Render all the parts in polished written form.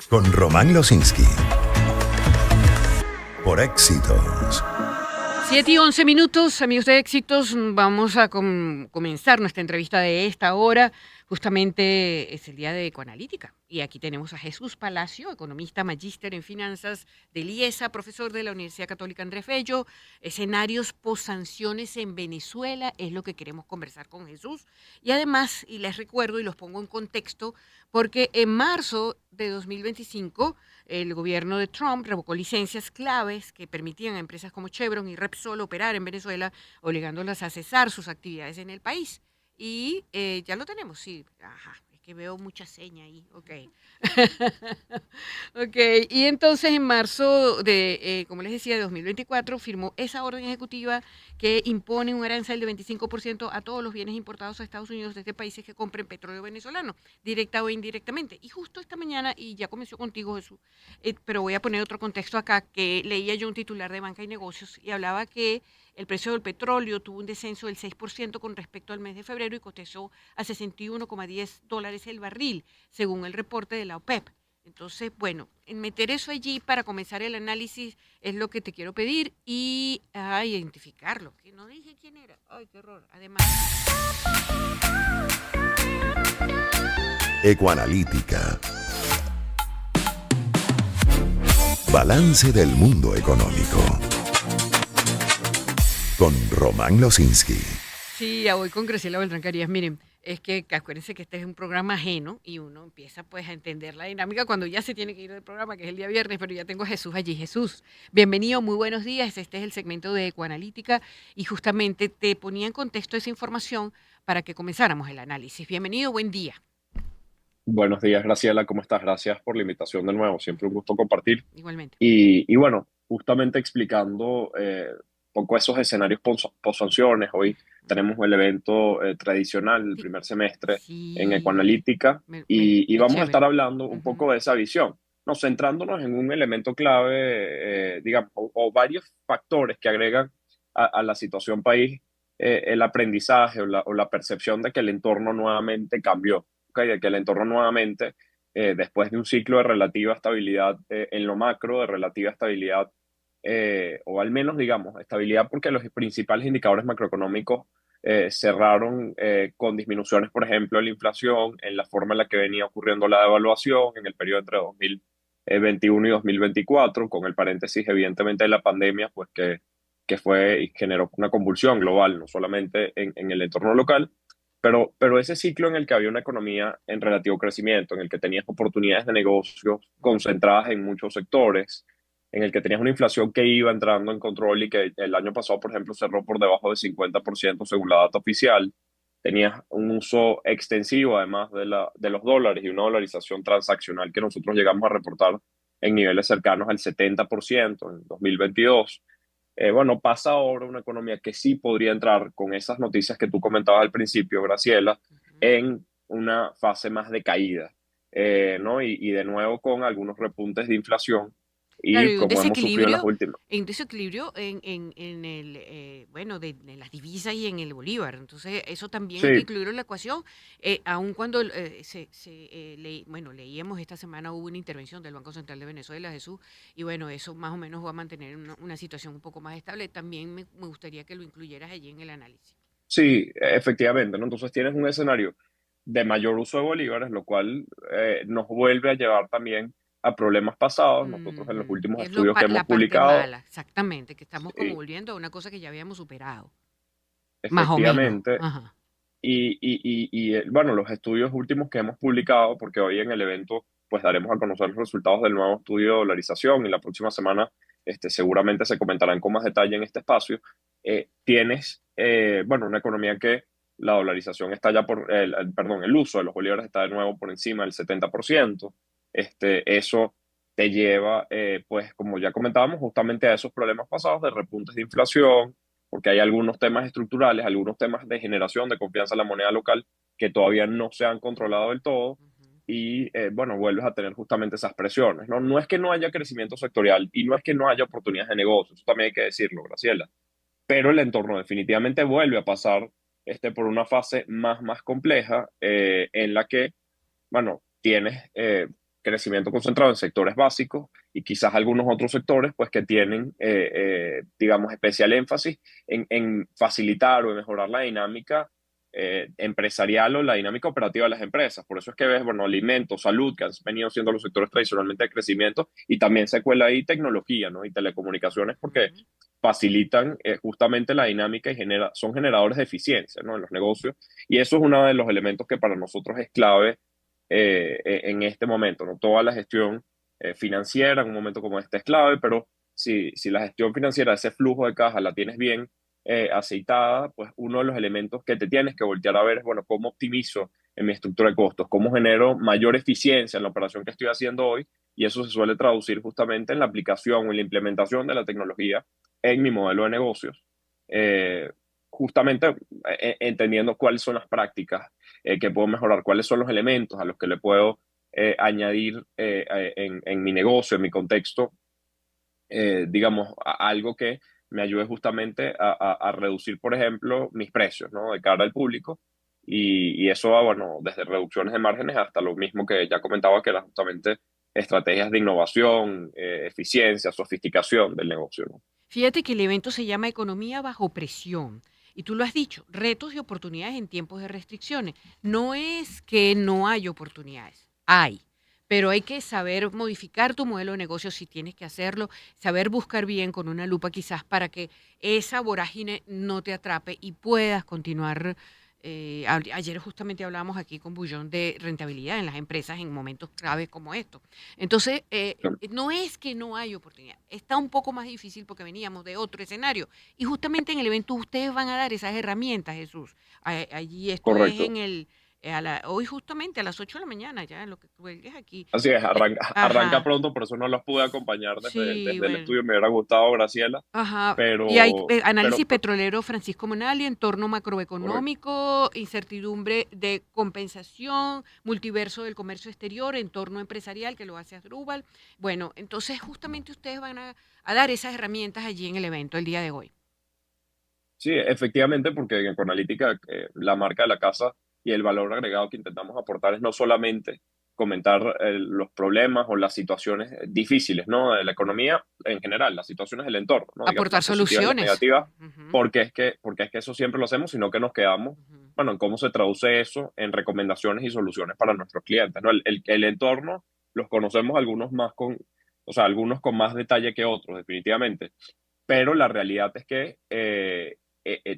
con Román Losinski. Por Éxitos. 7:11, amigos de Éxitos. Vamos a comenzar nuestra entrevista de esta hora. Justamente es el día de Ecoanalítica. Y aquí tenemos a Jesús Palacio, economista magíster en finanzas del IESA, profesor de la Universidad Católica Andrés Bello. Escenarios post-sanciones en Venezuela es lo que queremos conversar con Jesús. Y además, y les recuerdo y los pongo en contexto, porque en marzo de 2025 el gobierno de Trump revocó licencias claves que permitían a empresas como Chevron y Repsol operar en Venezuela, obligándolas a cesar sus actividades en el país. Y ya lo tenemos, sí. Ajá, es que veo mucha seña ahí. Ok. Ok, y entonces en marzo como les decía, de 2024, firmó esa orden ejecutiva que impone un arancel de 25% a todos los bienes importados a Estados Unidos desde países que compren petróleo venezolano, directa o indirectamente. Y justo esta mañana, y ya comenzó contigo, Jesús, pero voy a poner otro contexto acá, que leía yo un titular de Banca y Negocios y hablaba que el precio del petróleo tuvo un descenso del 6% con respecto al mes de febrero y cotizó a $61,10 el barril, según el reporte de la OPEP. Entonces, bueno, en meter eso allí para comenzar el análisis es lo que te quiero pedir y identificarlo, que no dije quién era. Ay, qué horror. Además. Ecoanalítica. Balance del mundo económico. Con Román Losinski. Sí, ya voy con Graciela Beltrán Carías. Miren, es que acuérdense que este es un programa ajeno y uno empieza pues a entender la dinámica cuando ya se tiene que ir del programa, que es el día viernes, pero ya tengo a Jesús allí. Jesús, bienvenido, muy buenos días. Este es el segmento de Ecoanalítica y justamente te ponía en contexto esa información para que comenzáramos el análisis. Bienvenido, buen día. Buenos días, Graciela, ¿cómo estás? Gracias por la invitación de nuevo, siempre un gusto compartir. Igualmente. Y bueno, justamente explicando un poco esos escenarios post-sanciones, hoy tenemos el evento tradicional del primer semestre en Sí, Ecoanalítica y qué vamos a estar chévere. hablando un Ujú. poco de esa visión, ¿no? Centrándonos en un elemento clave, digamos, o varios factores que agregan a la situación país, el aprendizaje o la percepción de que el entorno nuevamente cambió. ¿Ok? De que el entorno nuevamente, después de un ciclo de relativa estabilidad en lo macro, de relativa estabilidad, o al menos, digamos, estabilidad porque los principales indicadores macroeconómicos cerraron con disminuciones, por ejemplo, en la inflación, en la forma en la que venía ocurriendo la devaluación en el periodo entre 2021 y 2024, con el paréntesis, evidentemente, de la pandemia, pues que fue y generó una convulsión global, no solamente en el entorno local, pero ese ciclo en el que había una economía en relativo crecimiento, en el que tenías oportunidades de negocios concentradas en muchos sectores, en el que tenías una inflación que iba entrando en control y que el año pasado, por ejemplo, cerró por debajo del 50% según la data oficial, tenías un uso extensivo además de los dólares y una dolarización transaccional que nosotros llegamos a reportar en niveles cercanos al 70% en 2022. Bueno, pasa ahora una economía que sí podría entrar con esas noticias que tú comentabas al principio, Graciela, Ujú. en una fase más de caída, ¿no? Y de nuevo con algunos repuntes de inflación Claro, y y como hemos sufrido en las últimas. un desequilibrio en el, bueno, de las divisas y en el bolívar. Entonces, eso también hay que Sí, incluirlo en la ecuación, aun cuando bueno, leíamos esta semana, hubo una intervención del Banco Central de Venezuela, Jesús, y bueno, eso más o menos va a mantener una situación un poco más estable. También me gustaría que lo incluyeras allí en el análisis. sí, efectivamente, ¿no? Entonces tienes un escenario de mayor uso de bolívares, lo cual nos vuelve a llevar también a problemas pasados. Nosotros en los Ujú. últimos Que es estudios que hemos la parte publicado, mala, exactamente, que estamos como sí, volviendo a una cosa que ya habíamos superado, más o menos. efectivamente. Ajá. Bueno, los estudios últimos que hemos publicado, porque hoy en el evento pues daremos a conocer los resultados del nuevo estudio de dolarización y la próxima semana seguramente se comentarán con más detalle en este espacio, tienes, bueno, una economía que la dolarización está ya perdón, el uso de los bolívares está de nuevo por encima del 70%. Eso te lleva, pues como ya comentábamos, justamente a esos problemas pasados de repuntes de inflación, porque hay algunos temas estructurales, algunos temas de generación de confianza en la moneda local que todavía no se han controlado del todo Ujú. y, bueno, vuelves a tener justamente esas presiones, ¿no? No es que no haya crecimiento sectorial y no es que no haya oportunidades de negocio, eso también hay que decirlo, Graciela, pero el entorno definitivamente vuelve a pasar por una fase más compleja en la que, bueno, tienes crecimiento concentrado en sectores básicos y quizás algunos otros sectores pues que tienen, digamos, especial énfasis en facilitar o en mejorar la dinámica empresarial o la dinámica operativa de las empresas. Por eso es que ves, bueno, alimentos, salud, que han venido siendo los sectores tradicionalmente de crecimiento, y también se cuela ahí tecnología, ¿no? Y telecomunicaciones, porque Ujú. facilitan justamente la dinámica y son generadores de eficiencia, ¿no? En los negocios. Y eso es uno de los elementos que para nosotros es clave en este momento, ¿no? Toda la gestión financiera en un momento como este es clave, pero si la gestión financiera, ese flujo de caja la tienes bien aceitada, pues uno de los elementos que te tienes que voltear a ver es, bueno, ¿cómo optimizo en mi estructura de costos? ¿Cómo genero mayor eficiencia en la operación que estoy haciendo hoy? Y eso se suele traducir justamente en la aplicación o en la implementación de la tecnología en mi modelo de negocios, eh, justamente entendiendo cuáles son las prácticas que puedo mejorar, cuáles son los elementos a los que le puedo añadir en mi negocio, en mi contexto, digamos, algo que me ayude justamente a reducir, por ejemplo, mis precios, ¿no? De cara al público. Y eso va, bueno, desde reducciones de márgenes hasta lo mismo que ya comentaba, que eran justamente estrategias de innovación, eficiencia, sofisticación del negocio, ¿no? Fíjate que el evento se llama Economía bajo presión. Y tú lo has dicho, retos y oportunidades en tiempos de restricciones. No es que no hay oportunidades, hay. Pero hay que saber modificar tu modelo de negocio si tienes que hacerlo, saber buscar bien con una lupa quizás para que esa vorágine no te atrape y puedas continuar. Ayer justamente hablábamos aquí con Bullón de rentabilidad en las empresas en momentos claves como estos. Entonces, no es que no hay oportunidad, está un poco más difícil porque veníamos de otro escenario. Y justamente en el evento ustedes van a dar esas herramientas, Jesús. Allí esto es Correcto. en hoy justamente a las 8 de la mañana, ya en lo que cuelgues aquí. Así es, arranca Ajá, pronto, por eso no los pude acompañar sí, desde el bueno. estudio. Me hubiera gustado, Graciela, Ajá. Y hay pero análisis petrolero Francisco Monali, entorno correcto. macroeconómico, incertidumbre de compensación, multiverso del comercio exterior, entorno empresarial, que lo hace Asdrúbal. Bueno, entonces justamente ustedes van a dar esas herramientas allí en el evento el día de hoy. Sí, efectivamente, porque con Analítica, la marca de la casa y el valor agregado que intentamos aportar es no solamente comentar los problemas o las situaciones difíciles, ¿no? De la economía en general, las situaciones del entorno, ¿no? Digamos, Aportar las positivas y las soluciones. negativas, Ujú, porque es que eso siempre lo hacemos, sino que nos quedamos, ujú. bueno, en cómo se traduce eso en recomendaciones y soluciones para nuestros clientes, ¿no? El entorno los conocemos algunos más o sea, algunos con más detalle que otros, definitivamente, pero la realidad es que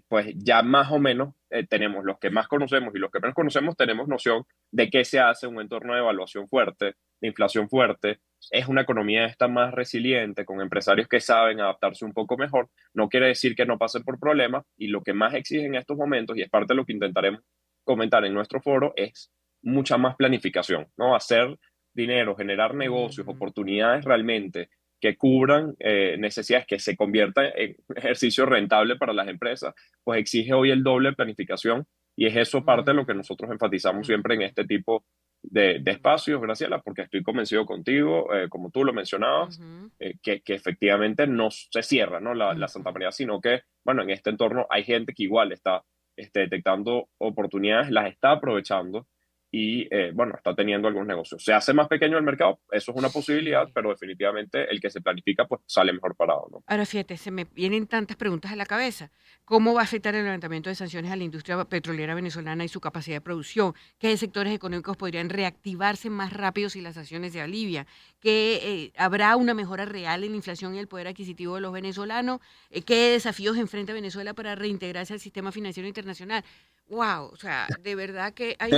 pues ya más o menos tenemos los que más conocemos y los que menos conocemos, tenemos noción de qué se hace en un entorno de evaluación fuerte, de inflación fuerte. Es una economía esta más resiliente, con empresarios que saben adaptarse un poco mejor. No quiere decir que no pasen por problemas, y lo que más exige en estos momentos, y es parte de lo que intentaremos comentar en nuestro foro, es mucha más planificación, ¿no? Hacer dinero, generar negocios, Ujú, oportunidades realmente que cubran necesidades, que se conviertan en ejercicio rentable para las empresas, pues exige hoy el doble de planificación, y es eso parte de lo que ujú, nosotros enfatizamos siempre en ujú, este tipo de espacios, Graciela, porque estoy convencido contigo, como tú lo mencionabas, ujú, que efectivamente no se cierra, ¿no? La ujú, Santa María, sino que, bueno, en este entorno hay gente que igual está detectando oportunidades, las está aprovechando y, bueno, está teniendo algunos negocios. ¿Se hace más pequeño el mercado? Eso es una posibilidad, sí. pero definitivamente el que se planifica, pues sale mejor parado, ¿no? Ahora fíjate, se me vienen tantas preguntas a la cabeza. ¿Cómo va a afectar el levantamiento de sanciones a la industria petrolera venezolana y su capacidad de producción? ¿Qué sectores económicos podrían reactivarse más rápido si las sanciones se alivian? ¿Que habrá una mejora real en la inflación y el poder adquisitivo de los venezolanos? ¿Qué desafíos enfrenta Venezuela para reintegrarse al sistema financiero internacional? Wow, o sea, de verdad que hay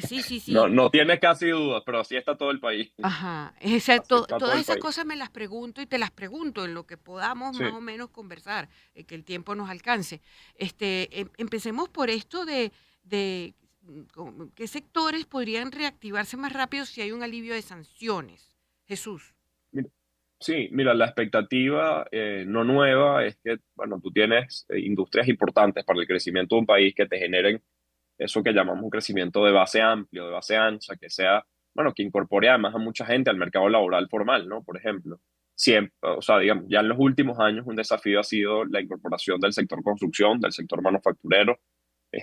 sí, sí, No, sí. no tiene casi dudas, pero así está todo el país. Ajá, Así exacto. está todo Todas el esas país. cosas me las pregunto y te las pregunto en lo que podamos más Sí. o menos conversar, que el tiempo nos alcance. Empecemos por esto de qué sectores podrían reactivarse más rápido si hay un alivio de sanciones. Jesús. Mira, sí, mira, la expectativa no nueva es que, bueno, tú tienes industrias importantes para el crecimiento de un país que te generen eso que llamamos un crecimiento de base amplio, de base ancha, que sea, bueno, que incorpore además a mucha gente al mercado laboral formal, ¿no? Por ejemplo, siempre, o sea, digamos, ya en los últimos años un desafío ha sido la incorporación del sector construcción, del sector manufacturero,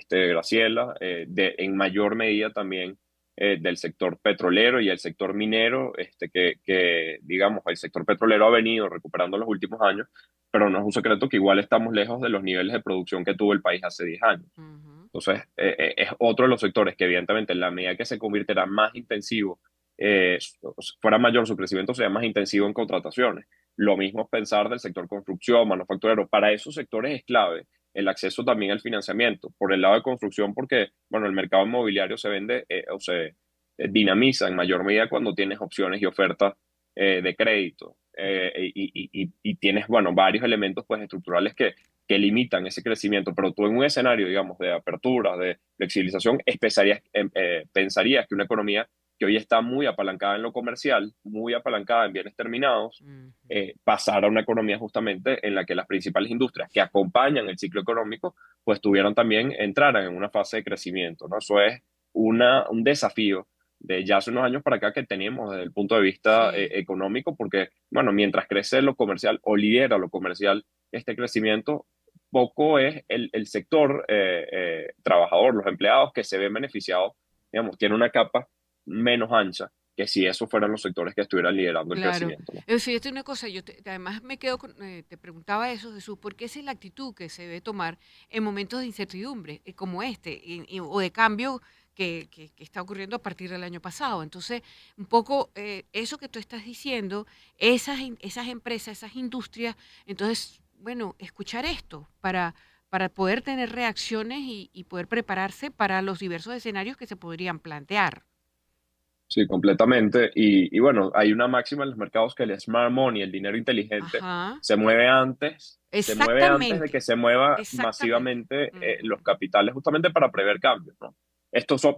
Graciela, en mayor medida también. del sector petrolero y el sector minero, digamos, el sector petrolero ha venido recuperando en los últimos años, pero no es un secreto que igual estamos lejos de los niveles de producción que tuvo el país hace 10 años. Ujú. Entonces, es otro de los sectores que evidentemente en la medida que se convirtiera más intensivo, fuera mayor su crecimiento, sería más intensivo en contrataciones. Lo mismo es pensar del sector construcción, manufacturero. Para esos sectores es clave el acceso también al financiamiento. Por el lado de construcción, porque, bueno, el mercado inmobiliario se vende o se dinamiza en mayor medida cuando tienes opciones y ofertas de crédito. Y tienes, bueno, varios elementos pues estructurales que limitan ese crecimiento, pero tú en un escenario, digamos, de apertura, de flexibilización, pensarías que una economía que hoy está muy apalancada en lo comercial, muy apalancada en bienes terminados, Ujú. pasar a una economía justamente en la que las principales industrias que acompañan el ciclo económico, pues tuvieran también, entraran en una fase de crecimiento, ¿no? Eso es un desafío de ya hace unos años para acá que tenemos desde el punto de vista Sí, económico, porque, bueno, mientras crece lo comercial o lidera lo comercial este crecimiento, poco es el sector trabajador, los empleados que se ven beneficiados, digamos, tiene una capa menos ancha que si esos fueran los sectores que estuvieran liderando el claro. crecimiento, ¿no? Fíjate una cosa, además me quedo te preguntaba eso, Jesús, ¿por qué esa es la actitud que se debe tomar en momentos de incertidumbre como este o de cambio que está ocurriendo a partir del año pasado? Entonces, un poco eso que tú estás diciendo, esas empresas, esas industrias, entonces, bueno, escuchar esto para poder tener reacciones y poder prepararse para los diversos escenarios que se podrían plantear. Sí, completamente. Y bueno, hay una máxima en los mercados que el smart money, el dinero inteligente, Ajá, se mueve antes de exactamente. que se mueva Exactamente. masivamente los Ujú. capitales, justamente para prever cambios, ¿no?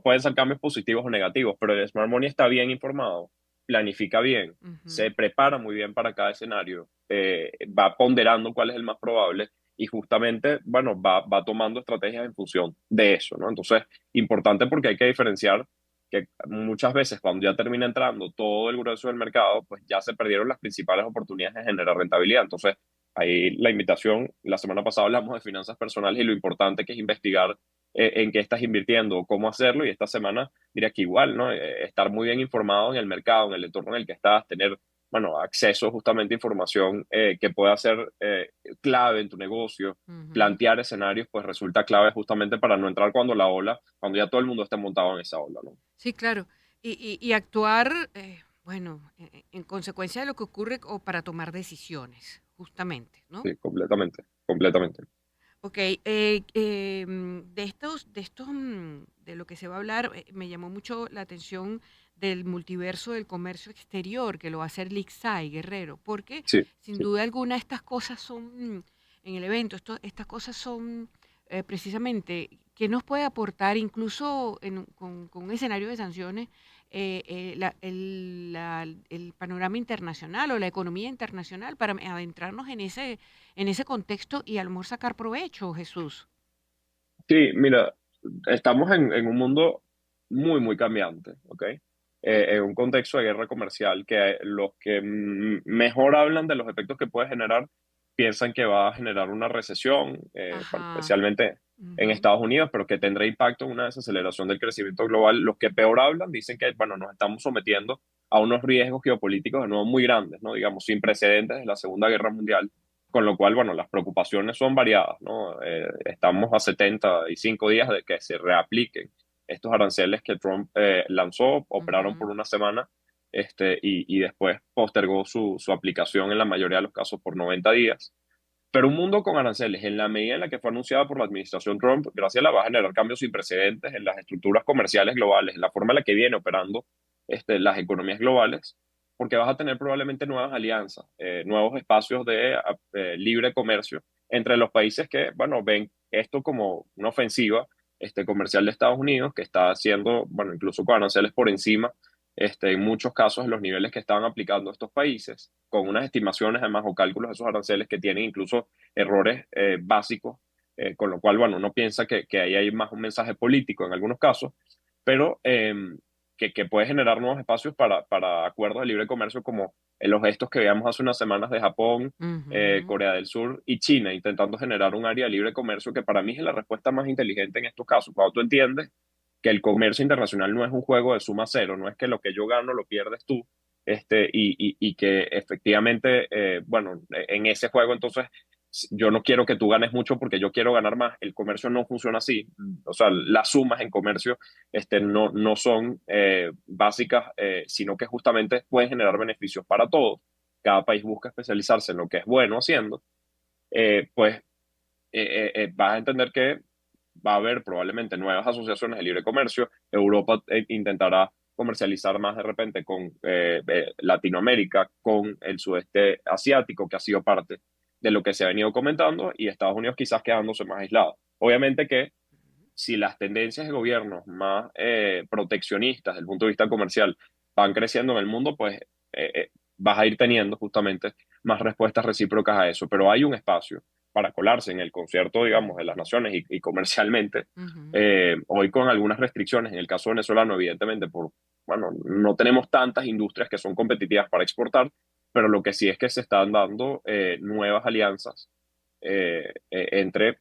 Pueden ser cambios positivos o negativos, pero el smart money está bien informado, planifica bien, se Ujú. prepara muy bien para cada escenario, va ponderando cuál es el más probable y justamente, bueno, va tomando estrategias en función de eso, ¿no? Entonces, importante porque hay que diferenciar que muchas veces cuando ya termina entrando todo el grueso del mercado, pues ya se perdieron las principales oportunidades de generar rentabilidad. Entonces, ahí la invitación, la semana pasada hablamos de finanzas personales y lo importante que es investigar en qué estás invirtiendo, cómo hacerlo, y esta semana diría que igual, ¿no? Estar muy bien informado en el mercado, en el entorno en el que estás, tener, bueno, acceso justamente a información que pueda ser clave en tu negocio, Ujú. plantear escenarios, pues resulta clave justamente para no entrar cuando ya todo el mundo esté montado en esa ola, ¿no? Sí, claro. Y actuar, bueno, en consecuencia de lo que ocurre o para tomar decisiones, justamente, ¿no? Sí, completamente, completamente. Ok, de lo que se va a hablar, me llamó mucho la atención del multiverso del comercio exterior, que lo va a hacer Lixai Guerrero, porque Sí, sin sí. duda alguna estas cosas son, en el evento, estas cosas son precisamente que nos puede aportar incluso con un escenario de sanciones el panorama internacional o la economía internacional para adentrarnos en ese contexto y a lo mejor sacar provecho, Jesús. Sí, mira, estamos en un mundo muy, muy cambiante, ¿ok? En un contexto de guerra comercial que los que mejor hablan de los efectos que puede generar piensan que va a generar una recesión, bueno, Ajá. especialmente en Ujú. Estados Unidos, pero que tendrá impacto en una desaceleración del crecimiento global. Los que peor hablan dicen que, bueno, nos estamos sometiendo a unos riesgos geopolíticos de nuevo muy grandes, ¿no? Digamos, sin precedentes desde la Segunda Guerra Mundial, con lo cual, bueno, las preocupaciones son variadas, ¿no? Estamos a 75 días de que se reapliquen estos aranceles que Trump lanzó, operaron Ujú. por una semana y después postergó su aplicación en la mayoría de los casos por 90 días. Pero un mundo con aranceles, en la medida en la que fue anunciada por la administración Trump, gracias a la va a generar cambios sin precedentes en las estructuras comerciales globales, en la forma en la que viene operando las economías globales, porque vas a tener probablemente nuevas alianzas, nuevos espacios de libre comercio entre los países que, bueno, ven esto como una ofensiva comercial de Estados Unidos, que está haciendo, bueno, incluso con aranceles por encima en muchos casos los niveles que estaban aplicando estos países, con unas estimaciones además o cálculos de esos aranceles que tienen incluso errores básicos, con lo cual, bueno, uno piensa que ahí hay más un mensaje político en algunos casos, pero que puede generar nuevos espacios para acuerdos de libre comercio como en los gestos que veíamos hace unas semanas de Japón, Ujú. Corea del Sur y China, intentando generar un área de libre comercio que para mí es la respuesta más inteligente en estos casos. Cuando tú entiendes que el comercio internacional no es un juego de suma cero, no es que lo que yo gano lo pierdes tú, y que efectivamente, bueno, en ese juego entonces yo no quiero que tú ganes mucho porque yo quiero ganar más. El comercio no funciona así. O sea, las sumas en comercio no son básicas, sino que justamente pueden generar beneficios para todos. Cada país busca especializarse en lo que es bueno haciendo. Pues vas a entender que va a haber probablemente nuevas asociaciones de libre comercio. Europa intentará comercializar más de repente con Latinoamérica, con el sudeste asiático, que ha sido parte de lo que se ha venido comentando, y Estados Unidos quizás quedándose más aislado. Obviamente que si las tendencias de gobiernos más proteccionistas desde el punto de vista comercial van creciendo en el mundo, pues vas a ir teniendo justamente más respuestas recíprocas a eso. Pero hay un espacio para colarse en el concierto, digamos, de las naciones y comercialmente. Hoy con algunas restricciones, en el caso venezolano, evidentemente, bueno, no tenemos tantas industrias que son competitivas para exportar, pero lo que sí es que se están dando nuevas alianzas entre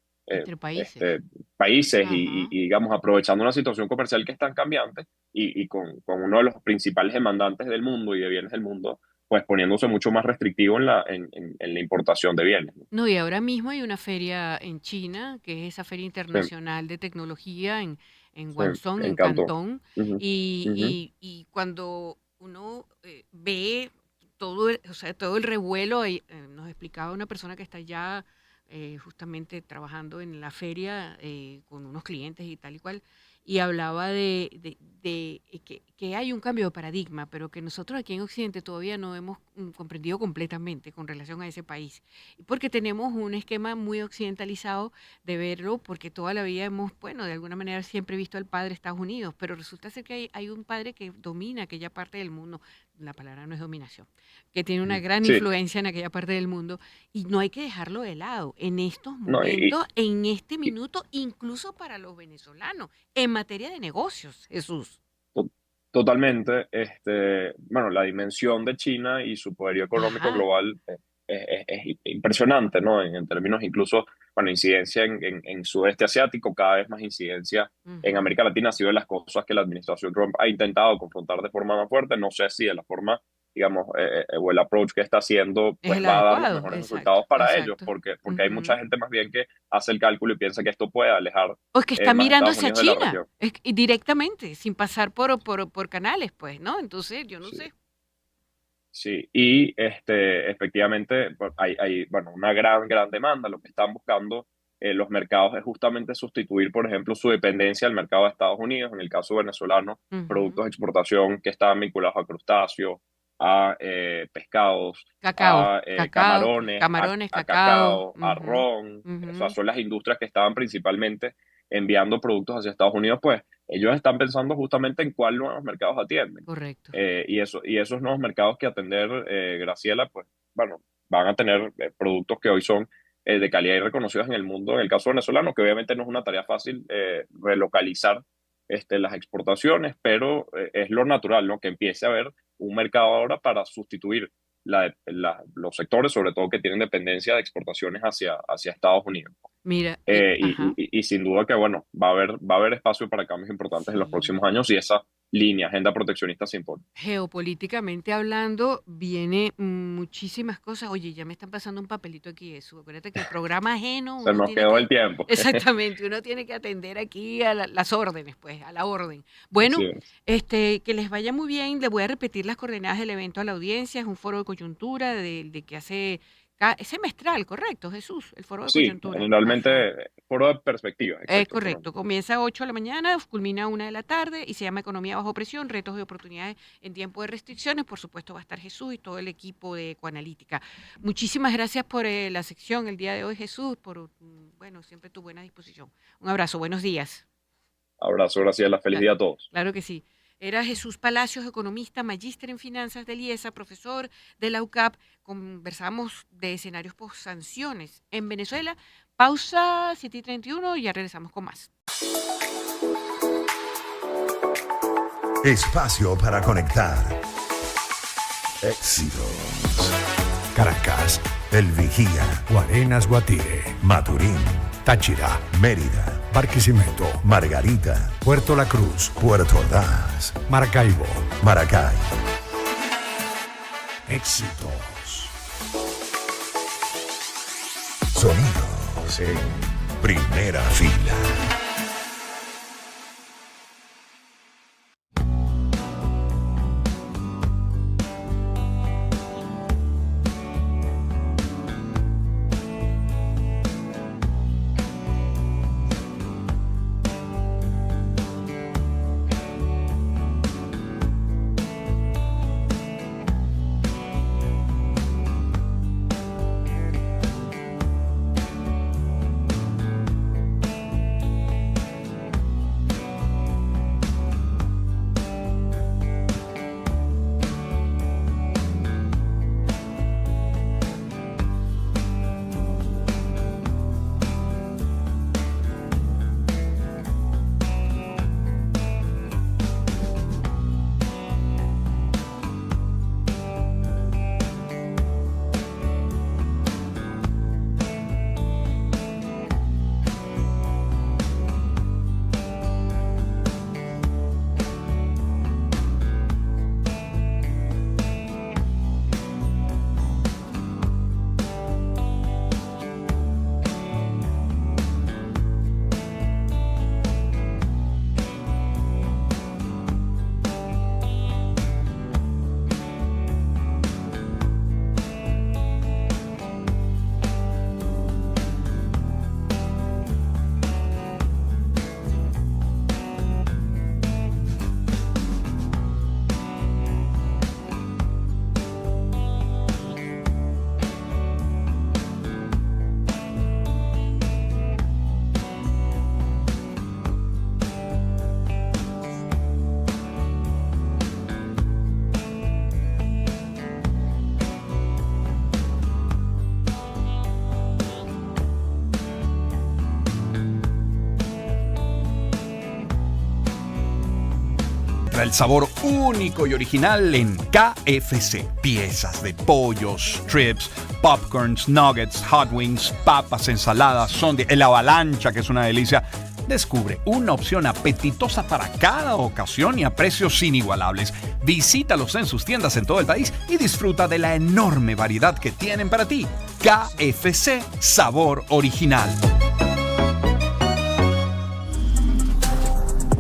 países y, digamos, aprovechando una situación comercial que es tan cambiante y con uno de los principales demandantes del mundo y de bienes del mundo, pues poniéndose mucho más restrictivo en la importación de bienes. No, y ahora mismo hay una feria en China, que es esa feria internacional de tecnología en Guangzhou, en Cantón, y cuando uno ve todo el revuelo, nos explicaba una persona que está allá justamente trabajando en la feria con unos clientes y tal y cual, y hablaba de que hay un cambio de paradigma, pero que nosotros aquí en Occidente todavía no hemos comprendido completamente con relación a ese país, porque tenemos un esquema muy occidentalizado de verlo, porque toda la vida hemos, bueno, de alguna manera siempre visto al padre Estados Unidos, pero resulta ser que hay un padre que domina aquella parte del mundo. La palabra no es dominación, que tiene una gran influencia en aquella parte del mundo, y no hay que dejarlo de lado en estos momentos, en este minuto, incluso para los venezolanos, en materia de negocios, Jesús. Totalmente. Bueno, la dimensión de China y su poderío económico global es impresionante, ¿no? En términos incluso, bueno, incidencia en sudeste asiático, cada vez más incidencia en América Latina. Ha sido de las cosas que la administración Trump ha intentado confrontar de forma más fuerte. No sé si de la forma, digamos, o el approach que está haciendo, pues va a dar los mejores resultados para ellos, porque hay mucha gente más bien que hace el cálculo y piensa que esto puede alejar. O es que está mirando hacia China, directamente, sin pasar por canales, pues, ¿no? Entonces, yo no sé. Sí, y efectivamente hay bueno, una gran demanda. Lo que están buscando los mercados es justamente sustituir, por ejemplo, su dependencia del mercado de Estados Unidos. En el caso venezolano, productos de exportación que estaban vinculados a crustáceos, a pescados, a camarones, a cacao, a ron. O sea, son las industrias que estaban principalmente enviando productos hacia Estados Unidos, pues ellos están pensando justamente en cuáles nuevos mercados atienden. Correcto. Y esos nuevos mercados que atender, Graciela, pues bueno, van a tener productos que hoy son de calidad y reconocidos en el mundo. En el caso venezolano, que obviamente no es una tarea fácil relocalizar las exportaciones, pero es lo natural, ¿no? Que empiece a haber un mercado ahora para sustituir los sectores, sobre todo que tienen dependencia de exportaciones hacia Estados Unidos. Mira, y sin duda que, bueno, va a haber espacio para cambios importantes en los próximos años, y esa agenda proteccionista se impone. Geopolíticamente hablando, viene muchísimas cosas. Oye, ya me están pasando un papelito aquí, eso. Acuérdate que el programa ajeno... Se nos quedó el tiempo. Exactamente, uno tiene que atender aquí a las órdenes, pues, a la orden. Bueno, que les vaya muy bien. Les voy a repetir las coordenadas del evento a la audiencia. Es un foro de coyuntura de que hace... Es semestral, ¿correcto, Jesús? El foro de coyuntura. Sí, generalmente foro de perspectiva. Es correcto. Comienza a 8 de la mañana, culmina a 1 de la tarde y se llama Economía bajo presión, retos y oportunidades en tiempo de restricciones. Por supuesto va a estar Jesús y todo el equipo de Ecoanalítica. Muchísimas gracias por la sección el día de hoy, Jesús, por, bueno, siempre tu buena disposición. Un abrazo, buenos días. Abrazo, Graciela. Feliz día a todos. Claro que sí. Era Jesús Palacios, economista, magíster en finanzas del IESA, profesor de la UCAP. Conversamos de escenarios post-sanciones en Venezuela. Pausa, 7:31, y ya regresamos con más. Espacio para conectar. Éxitos. Caracas, El Vigía, Guarenas, Guatire, Maturín, Táchira, Mérida, Barquisimeto, Margarita, Puerto La Cruz, Puerto Ordaz, Maracaibo, Maracay. Éxitos. Sonidos en primera fila. El sabor único y original en KFC. Piezas de pollos, strips, popcorns, nuggets, hot wings, papas, ensaladas, sundae, el avalancha, que es una delicia. Descubre una opción apetitosa para cada ocasión y a precios inigualables. Visítalos en sus tiendas en todo el país y disfruta de la enorme variedad que tienen para ti. KFC, sabor original.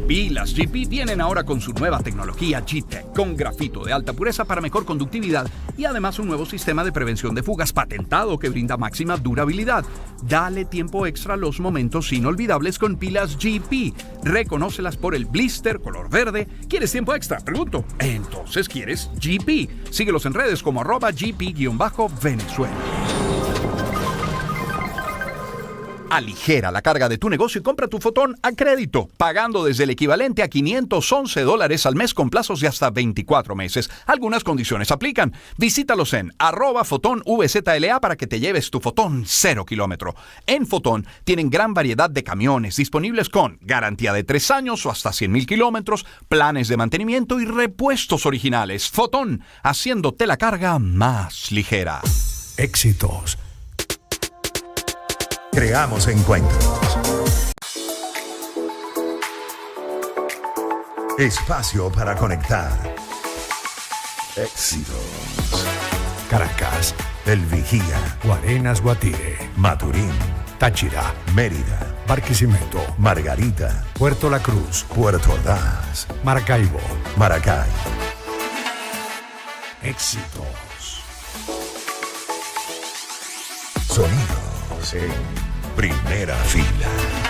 Pilas GP vienen ahora con su nueva tecnología G-Tech, con grafito de alta pureza para mejor conductividad y además un nuevo sistema de prevención de fugas patentado que brinda máxima durabilidad. Dale tiempo extra a los momentos inolvidables con pilas GP. Reconócelas por el blister color verde. ¿Quieres tiempo extra? Pregunto. Entonces quieres GP. Síguelos en redes como @GP_Venezuela. Aligera la carga de tu negocio y compra tu Fotón a crédito, pagando desde el equivalente a $511 al mes con plazos de hasta 24 meses. Algunas condiciones aplican. Visítalos en @FotónVZLA para que te lleves tu Fotón 0 kilómetro. En Fotón tienen gran variedad de camiones disponibles con garantía de 3 años o hasta 100,000 kilómetros, planes de mantenimiento y repuestos originales. Fotón, haciéndote la carga más ligera. Éxitos. Creamos encuentros. Espacio para conectar. Éxitos. Caracas, El Vigía, Guarenas, Guatire, Maturín, Táchira, Mérida, Barquisimeto, Margarita, Puerto La Cruz, Puerto Ordaz, Maracaibo, Maracay. Éxitos. Sonidos en primera fila.